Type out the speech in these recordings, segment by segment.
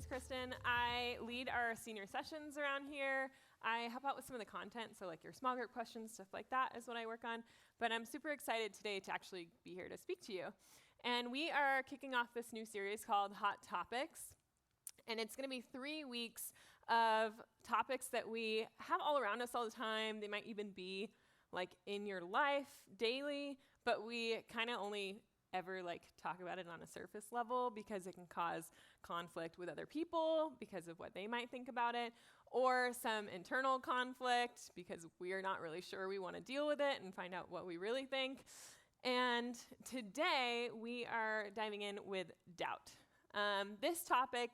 Kristin. I lead our senior sessions around here. I help out with some of the content, so like your small group questions, stuff like that is what I work on. But I'm super excited today to actually be here to speak to you. And we are kicking off this new series called Hot Topics. And it's going to be 3 weeks of topics that we have all around us all the time. They might even be like in your life daily, but we kind of only ever like talk about it on a surface level because it can cause conflict with other people because of what they might think about it, or some internal conflict because we are not really sure we want to deal with it and find out what we really think. And today we are diving in with doubt. This topic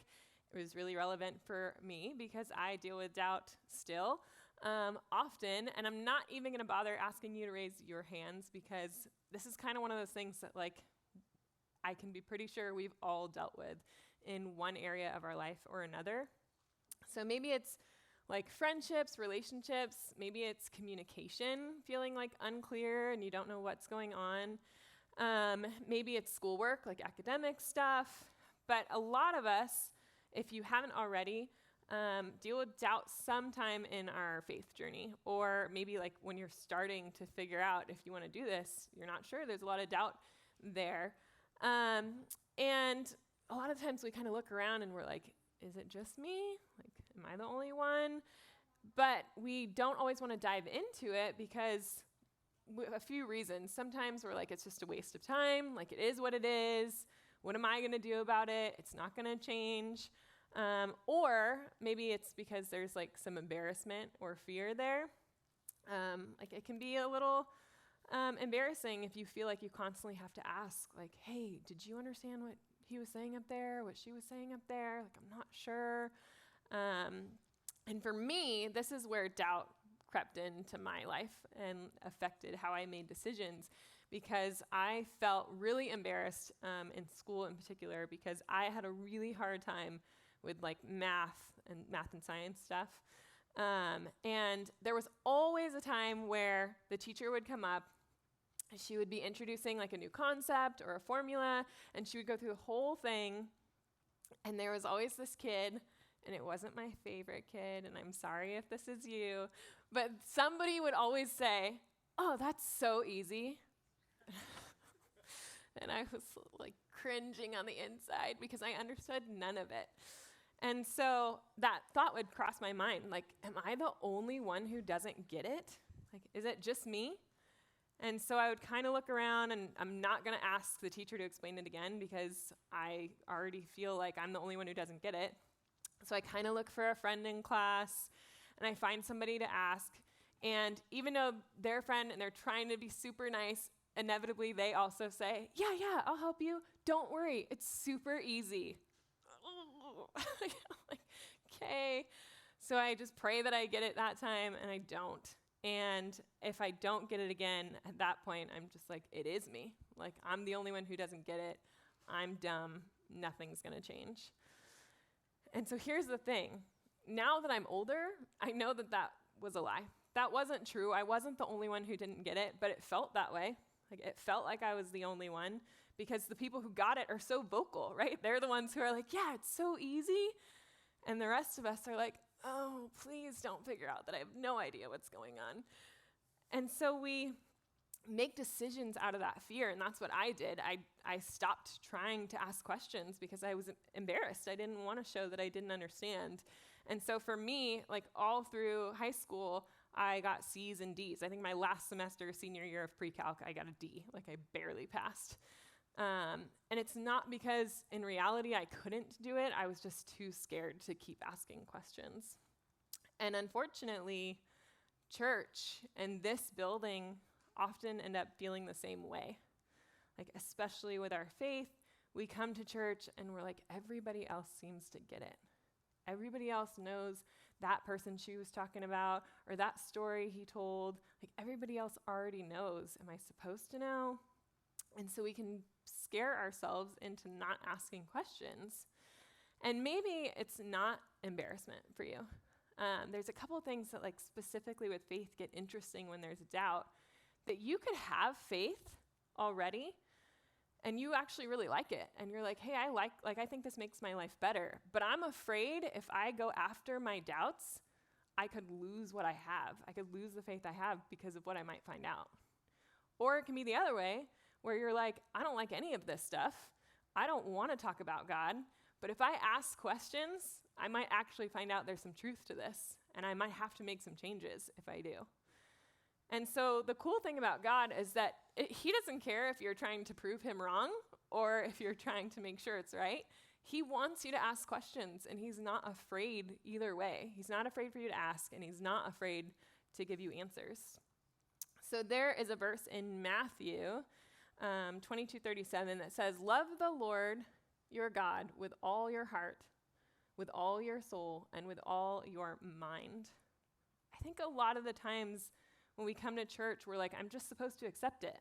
is really relevant for me because I deal with doubt still often, and I'm not even going to bother asking you to raise your hands because this is kind of one of those things that like I can be pretty sure we've all dealt with in one area of our life or another. So maybe it's like friendships, relationships, maybe it's communication, feeling like unclear and you don't know what's going on. Maybe it's schoolwork, like academic stuff. But a lot of us, if you haven't already, deal with doubt sometime in our faith journey, or maybe like when you're starting to figure out if you want to do this, you're not sure, there's a lot of doubt there. And a lot of times we kind of look around and we're like, is it just me? Like, am I the only one? But we don't always want to dive into it because a few reasons. Sometimes we're like, it's just a waste of time. Like, it is what it is. What am I going to do about it? It's not going to change. Or maybe it's because there's like some embarrassment or fear there. Like it can be a little embarrassing if you feel like you constantly have to ask, like, hey, did you understand what he was saying up there, what she was saying up there? Like, I'm not sure. And for me, this is where doubt crept into my life and affected how I made decisions, because I felt really embarrassed in school in particular because I had a really hard time with like math and science stuff. And there was always a time where the teacher would come up, she would be introducing like a new concept or a formula, and she would go through the whole thing. And there was always this kid, and it wasn't my favorite kid, and I'm sorry if this is you, but somebody would always say, oh, that's so easy. And I was like cringing on the inside because I understood none of it. And so that thought would cross my mind, like, am I the only one who doesn't get it? Like, is it just me? And so I would kind of look around, and I'm not going to ask the teacher to explain it again because I already feel like I'm the only one who doesn't get it. So I kind of look for a friend in class, and I find somebody to ask. And even though they're a friend and they're trying to be super nice, inevitably they also say, yeah, I'll help you. Don't worry, it's super easy. Like, okay. So I just pray that I get it that time, and I don't. And if I don't get it again, at that point, I'm just like, it is me. Like, I'm the only one who doesn't get it. I'm dumb. Nothing's going to change. And so here's the thing. Now that I'm older, I know that that was a lie. That wasn't true. I wasn't the only one who didn't get it, but it felt that way. Like, it felt like I was the only one because the people who got it are so vocal, right? They're the ones who are like, yeah, it's so easy. And the rest of us are like, oh, please don't figure out that I have no idea what's going on. And so we make decisions out of that fear, and that's what I did. I stopped trying to ask questions because I was embarrassed. I didn't want to show that I didn't understand. And so for me, like all through high school, I got C's and D's. I think my last semester, senior year of pre-calc, I got a D. Like I barely passed. And it's not because in reality I couldn't do it. I was just too scared to keep asking questions. And unfortunately, church and this building often end up feeling the same way. Like, especially with our faith, we come to church and we're like, everybody else seems to get it. Everybody else knows that person she was talking about or that story he told. Like, everybody else already knows. Am I supposed to know? And so we can scare ourselves into not asking questions. And maybe it's not embarrassment for you. There's a couple of things that, like, specifically with faith get interesting when there's doubt, that you could have faith already and you actually really like it, and you're like, hey, I think this makes my life better, but I'm afraid if I go after my doubts, I could lose what I have. I could lose the faith I have because of what I might find out. Or it can be the other way, where you're like, I don't like any of this stuff. I don't want to talk about God, but if I ask questions, I might actually find out there's some truth to this, and I might have to make some changes if I do. And so the cool thing about God is that he doesn't care if you're trying to prove him wrong or if you're trying to make sure it's right. He wants you to ask questions, and he's not afraid either way. He's not afraid for you to ask, and he's not afraid to give you answers. So there is a verse in Matthew 22:37 that says, love the Lord your God with all your heart, with all your soul, and with all your mind. I think a lot of the times when we come to church, we're like, I'm just supposed to accept it.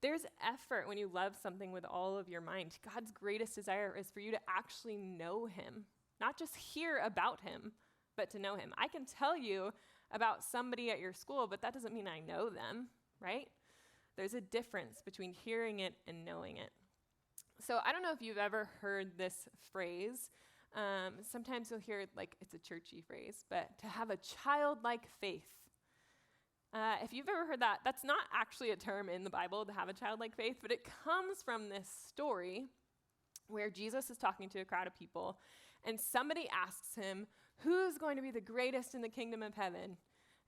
There's effort when you love something with all of your mind. God's greatest desire is for you to actually know him, not just hear about him, but to know him. I can tell you about somebody at your school, but that doesn't mean I know them, right? There's a difference between hearing it and knowing it. So I don't know if you've ever heard this phrase. Sometimes you'll hear it like it's a churchy phrase, but to have a childlike faith. If you've ever heard that, that's not actually a term in the Bible, to have a childlike faith, but it comes from this story where Jesus is talking to a crowd of people, and somebody asks him, who's going to be the greatest in the kingdom of heaven?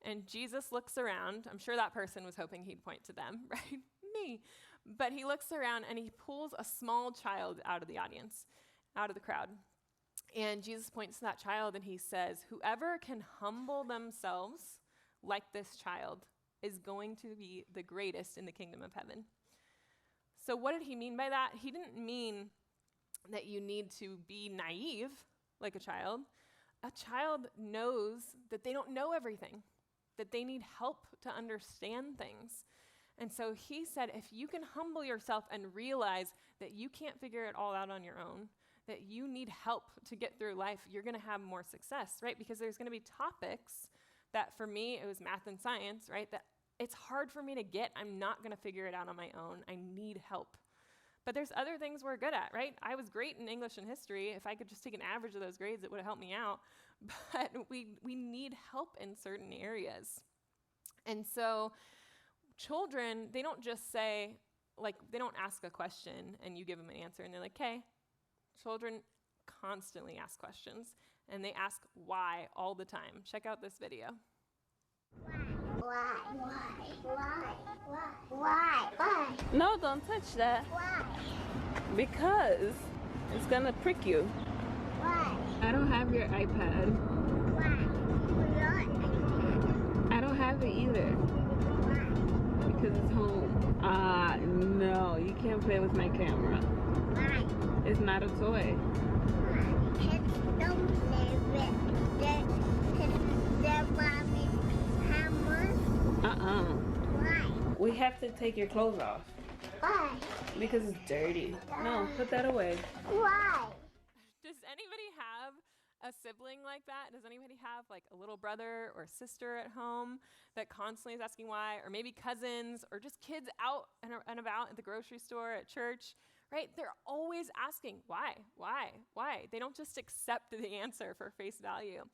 And Jesus looks around. I'm sure that person was hoping he'd point to them, right? Me. But he looks around, and he pulls a small child out of the audience, out of the crowd. And Jesus points to that child, and he says, whoever can humble themselves like this child is going to be the greatest in the kingdom of heaven. So what did he mean by that? He didn't mean that you need to be naive like a child. A child knows that they don't know everything, that they need help to understand things. And so he said, if you can humble yourself and realize that you can't figure it all out on your own, that you need help to get through life, you're going to have more success, right? Because there's going to be topics that for me, it was math and science, right? That it's hard for me to get. I'm not going to figure it out on my own. I need help. But there's other things we're good at, right? I was great in English and history. If I could just take an average of those grades, it would have helped me out. But we need help in certain areas. And so children, they don't just say, like, they don't ask a question and you give them an answer and they're like, okay. Children constantly ask questions, and they ask why all the time. Check out this video. Why? No, don't touch that. Why? Because it's gonna prick you. Why? I don't have your iPad. Why? I don't have it either. Why? Because it's home. No, you can't play with my camera. Why? It's not a toy. Kids don't play with their mommy's hammer. Why? We have to take your clothes off. Why? Because it's dirty. No, put that away. Why? Does anybody have a sibling like that? Does anybody have like a little brother or sister at home that constantly is asking why? Or maybe cousins, or just kids out and about at the grocery store, at church, right? They're always asking why? They don't just accept the answer for face value.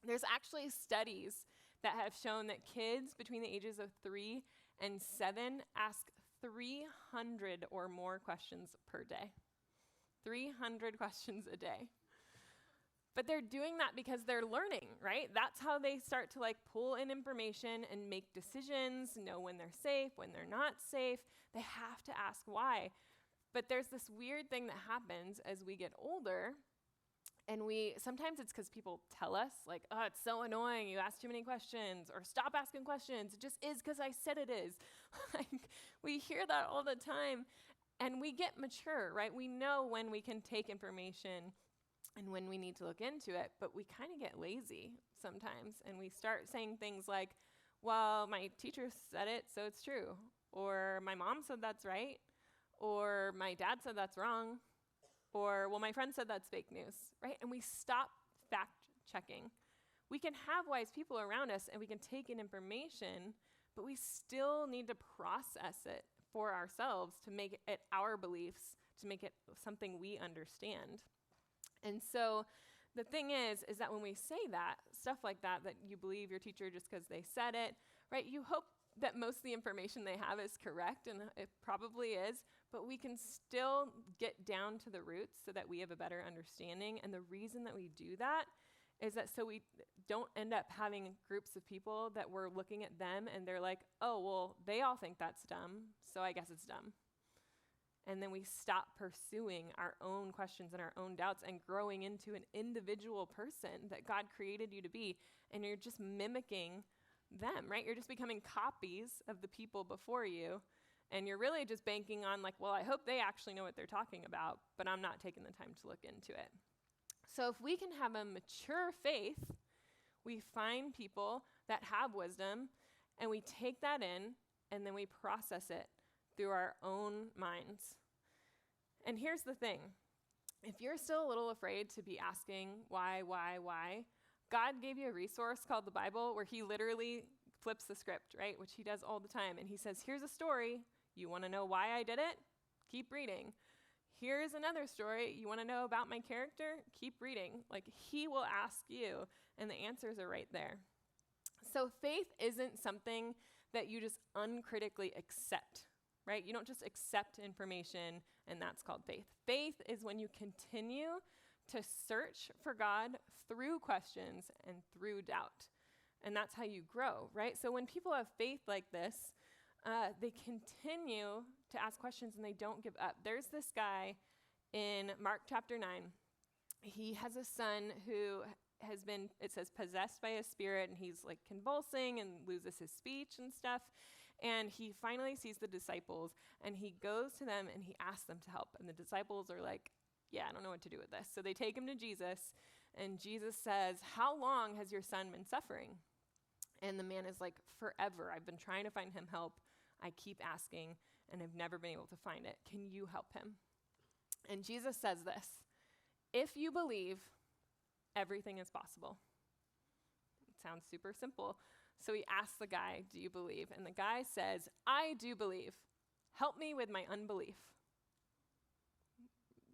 There's actually studies that have shown that kids between the ages of 3 and 7 ask 300 or more questions per day. 300 questions a day. But they're doing that because they're learning, right? That's how they start to like pull in information and make decisions, know when they're safe, when they're not safe. They have to ask why. But there's this weird thing that happens as we get older, and sometimes it's because people tell us, like, oh, it's so annoying, you ask too many questions, or stop asking questions, it just is because I said it is. Like, we hear that all the time, and we get mature, right? We know when we can take information and when we need to look into it, but we kind of get lazy sometimes, and we start saying things like, well, my teacher said it, so it's true, or my mom said that's right, or my dad said that's wrong, or, well, my friend said that's fake news, right? And we stop fact-checking. We can have wise people around us, and we can take in information, but we still need to process it for ourselves to make it our beliefs, to make it something we understand. And so the thing is that when we say that, stuff like that you believe your teacher just because they said it, right? You hope that most of the information they have is correct, and it probably is, but we can still get down to the roots so that we have a better understanding. And the reason that we do that is that so we don't end up having groups of people that we're looking at them and they're like, oh, well, they all think that's dumb, so I guess it's dumb. And then we stop pursuing our own questions and our own doubts and growing into an individual person that God created you to be. And you're just mimicking them, right? You're just becoming copies of the people before you. And you're really just banking on like, well, I hope they actually know what they're talking about, but I'm not taking the time to look into it. So if we can have a mature faith, we find people that have wisdom and we take that in and then we process it through our own minds. And here's the thing. If you're still a little afraid to be asking why, God gave you a resource called the Bible where he literally flips the script, right? Which he does all the time. And he says, here's a story. You want to know why I did it? Keep reading. Here's another story. You want to know about my character? Keep reading. Like, he will ask you, and the answers are right there. So faith isn't something that you just uncritically accept, right? You don't just accept information, and that's called faith. Faith is when you continue to search for God through questions and through doubt. And that's how you grow, right? So when people have faith like this, they continue to ask questions and they don't give up. There's this guy in Mark chapter 9. He has a son who has been, it says, possessed by a spirit, and he's like convulsing and loses his speech and stuff. And he finally sees the disciples, and he goes to them and he asks them to help. And the disciples are like, yeah, I don't know what to do with this. So they take him to Jesus, and Jesus says, how long has your son been suffering? And the man is like, forever. I've been trying to find him help. I keep asking, and I've never been able to find it. Can you help him? And Jesus says this, if you believe, everything is possible. It sounds super simple. So he asks the guy, do you believe? And the guy says, I do believe. Help me with my unbelief.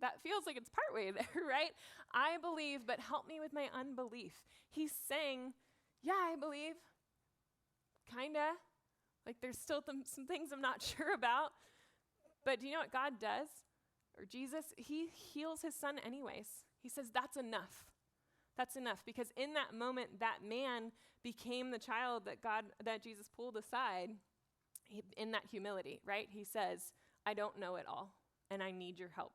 That feels like it's partway there, right? I believe, but help me with my unbelief. He's saying, yeah, I believe. Kinda. Like there's still some things I'm not sure about. But do you know what God does? Or Jesus, he heals his son anyways. He says, that's enough. That's enough. Because in that moment, that man became the child that Jesus pulled aside in that humility, right? He says, I don't know it all, and I need your help.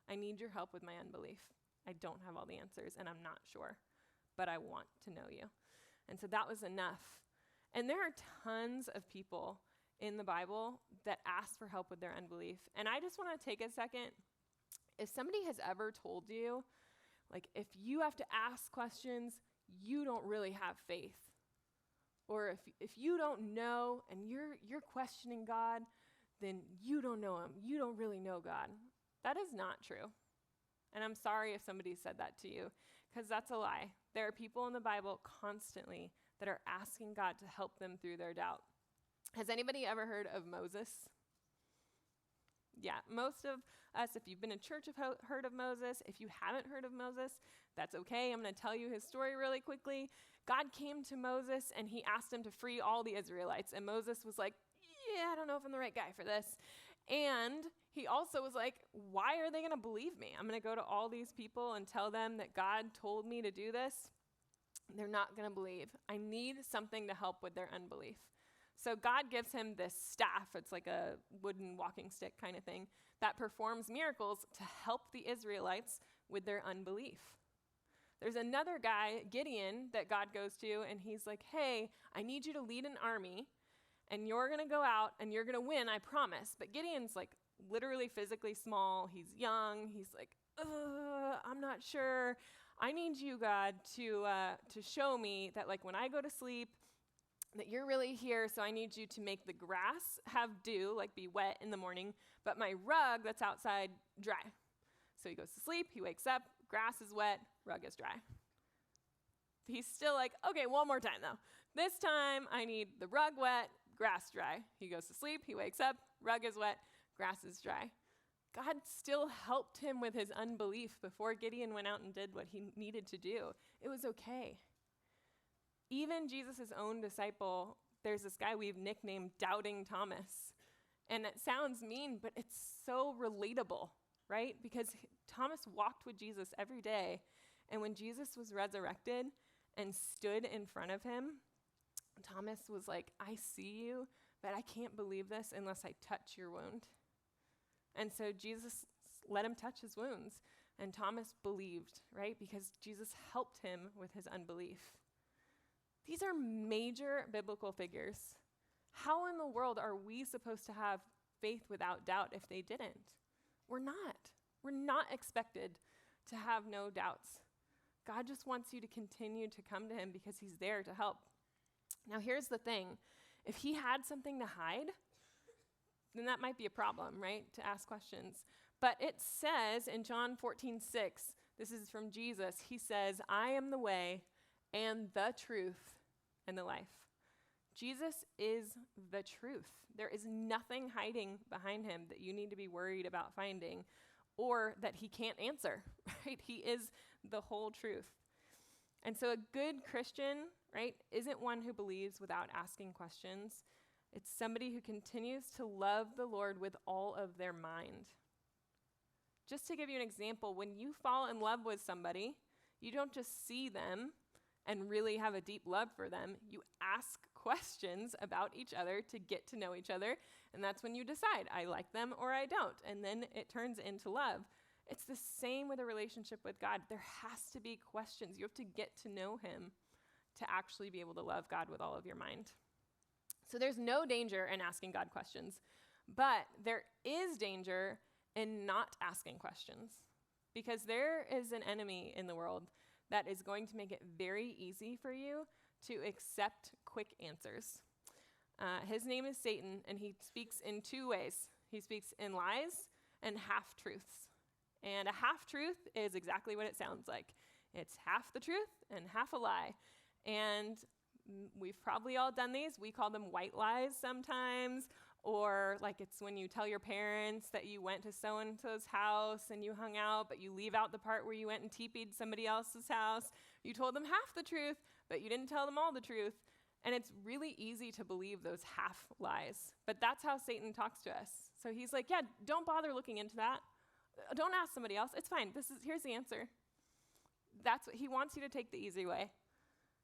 I need your help with my unbelief. I don't have all the answers, and I'm not sure, but I want to know you. And so that was enough. And there are tons of people in the Bible that ask for help with their unbelief. And I just want to take a second. If somebody has ever told you, like, if you have to ask questions, you don't really have faith. Or if you don't know and you're questioning God, then you don't know him. You don't really know God. That is not true. And I'm sorry if somebody said that to you, because that's a lie. There are people in the Bible constantly that are asking God to help them through their doubt. Has anybody ever heard of Moses? Yeah, most of us, if you've been in church, have heard of Moses. If you haven't heard of Moses, that's okay. I'm going to tell you his story really quickly. God came to Moses and he asked him to free all the Israelites. And Moses was like, yeah, I don't know if I'm the right guy for this. And he also was like, why are they going to believe me? I'm going to go to all these people and tell them that God told me to do this. They're not going to believe. I need something to help with their unbelief. So God gives him this staff. It's like a wooden walking stick kind of thing that performs miracles to help the Israelites with their unbelief. There's another guy, Gideon, that God goes to, and he's like, hey, I need you to lead an army, and you're going to go out, and you're going to win, I promise. But Gideon's like literally physically small. He's young. He's like, I'm not sure. I need you, God, to show me that, like, when I go to sleep, that you're really here, so I need you to make the grass have dew, like be wet in the morning, but my rug that's outside dry. So he goes to sleep, he wakes up, grass is wet, rug is dry. He's still like, okay, one more time though. This time I need the rug wet, grass dry. He goes to sleep, he wakes up, rug is wet, grass is dry. God still helped him with his unbelief before Gideon went out and did what he needed to do. It was okay. Even Jesus' own disciple, there's this guy we've nicknamed Doubting Thomas. And it sounds mean, but it's so relatable, right? Because Thomas walked with Jesus every day. And when Jesus was resurrected and stood in front of him, Thomas was like, I see you, but I can't believe this unless I touch your wound. And so Jesus let him touch his wounds. And Thomas believed, right? Because Jesus helped him with his unbelief. These are major biblical figures. How in the world are we supposed to have faith without doubt if they didn't? We're not. We're not expected to have no doubts. God just wants you to continue to come to him because he's there to help. Now, here's the thing. If he had something to hide, then that might be a problem, right, to ask questions. But it says in John 14:6, this is from Jesus, he says, I am the way and the truth and the life. Jesus is the truth. There is nothing hiding behind him that you need to be worried about finding or that he can't answer, right? He is the whole truth. And so a good Christian, right, isn't one who believes without asking questions. It's somebody who continues to love the Lord with all of their mind. Just to give you an example, when you fall in love with somebody, you don't just see them and really have a deep love for them. You ask questions about each other to get to know each other, and that's when you decide, I like them or I don't, and then it turns into love. It's the same with a relationship with God. There has to be questions. You have to get to know him to actually be able to love God with all of your mind. So there's no danger in asking God questions, but there is danger in not asking questions because there is an enemy in the world that is going to make it very easy for you to accept quick answers. His name is Satan, and he speaks in two ways. He speaks in lies and half-truths. And a half-truth is exactly what it sounds like. It's half the truth and half a lie. And we've probably all done these. We call them white lies sometimes, or like it's when you tell your parents that you went to so-and-so's house and you hung out, but you leave out the part where you went and teepeed somebody else's house. You told them half the truth, but you didn't tell them all the truth. And it's really easy to believe those half lies. But that's how Satan talks to us. So he's like, yeah, don't bother looking into that. Don't ask somebody else. It's fine. Here's the answer. That's what he wants you to take the easy way.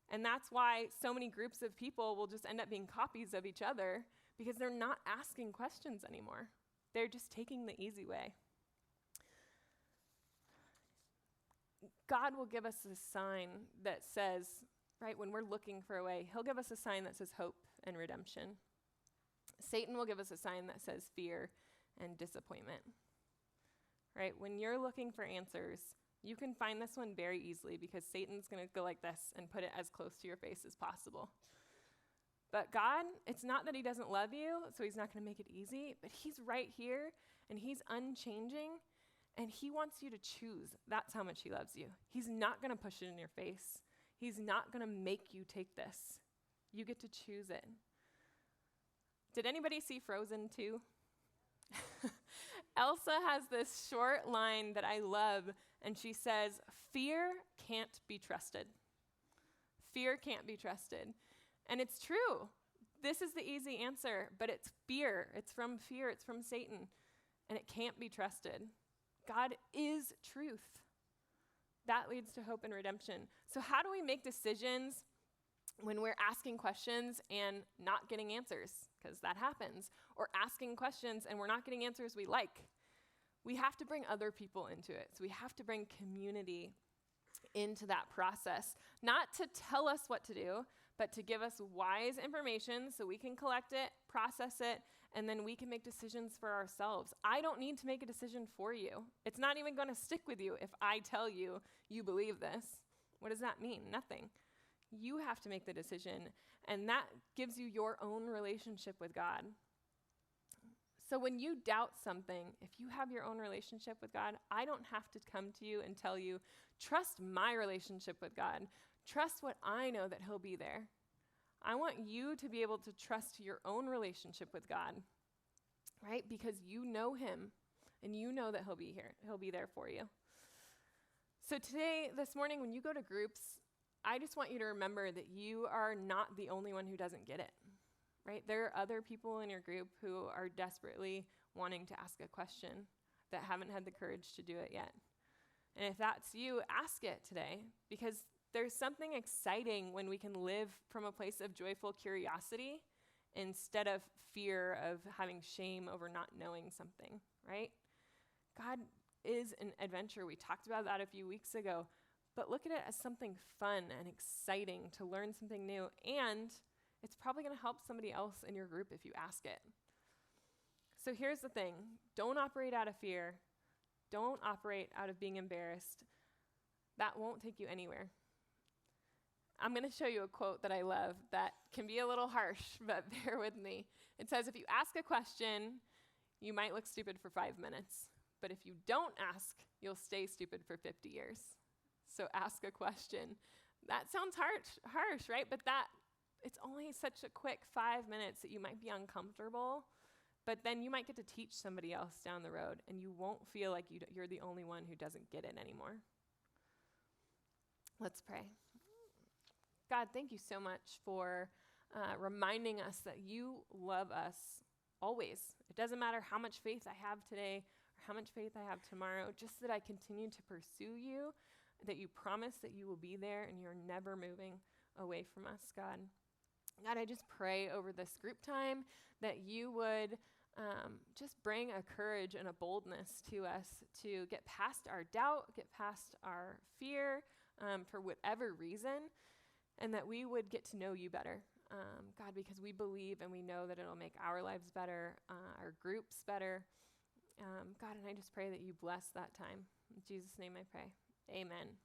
And that's why so many groups of people will just end up being copies of each other because they're not asking questions anymore. They're just taking the easy way. God will give us a sign that says, right, when we're looking for a way, he'll give us a sign that says hope and redemption. Satan will give us a sign that says fear and disappointment. Right? When you're looking for answers, you can find this one very easily because Satan's going to go like this and put it as close to your face as possible. But God, it's not that he doesn't love you, so he's not going to make it easy, but he's right here and he's unchanging and he wants you to choose. That's how much he loves you. He's not going to push it in your face. He's not going to make you take this. You get to choose it. Did anybody see Frozen 2? Elsa has this short line that I love, and she says, fear can't be trusted. Fear can't be trusted. And it's true. This is the easy answer, but it's fear. It's from fear. It's from Satan, and it can't be trusted. God is truth. That leads to hope and redemption. So how do we make decisions when we're asking questions and not getting answers? Because that happens. Or asking questions and we're not getting answers we like. We have to bring other people into it. So we have to bring community into that process. Not to tell us what to do, but to give us wise information so we can collect it, process it, and then we can make decisions for ourselves. I don't need to make a decision for you. It's not even going to stick with you if I tell you you believe this. What does that mean? Nothing. You have to make the decision, and that gives you your own relationship with God. So when you doubt something, if you have your own relationship with God, I don't have to come to you and tell you, trust my relationship with God. Trust what I know that he'll be there. I want you to be able to trust your own relationship with God, right? Because you know him and you know that he'll be here. He'll be there for you. So today, this morning, when you go to groups, I just want you to remember that you are not the only one who doesn't get it, right? There are other people in your group who are desperately wanting to ask a question that haven't had the courage to do it yet. And if that's you, ask it today, because there's something exciting when we can live from a place of joyful curiosity instead of fear of having shame over not knowing something, right? God is an adventure. We talked about that a few weeks ago, but look at it as something fun and exciting to learn something new, and it's probably going to help somebody else in your group if you ask it. So here's the thing. Don't operate out of fear. Don't operate out of being embarrassed. That won't take you anywhere. I'm going to show you a quote that I love that can be a little harsh, but bear with me. It says, if you ask a question, you might look stupid for 5 minutes. But if you don't ask, you'll stay stupid for 50 years. So ask a question. That sounds harsh, right? But it's only such a quick 5 minutes that you might be uncomfortable, but then you might get to teach somebody else down the road, and you won't feel like you're the only one who doesn't get it anymore. Let's pray. God, thank you so much for reminding us that you love us always. It doesn't matter how much faith I have today or how much faith I have tomorrow, just that I continue to pursue you, that you promise that you will be there and you're never moving away from us, God. God, I just pray over this group time that you would just bring a courage and a boldness to us to get past our doubt, get past our fear for whatever reason, and that we would get to know you better, God, because we believe and we know that it'll make our lives better, our groups better. God, and I just pray that you bless that time. In Jesus' name I pray. Amen.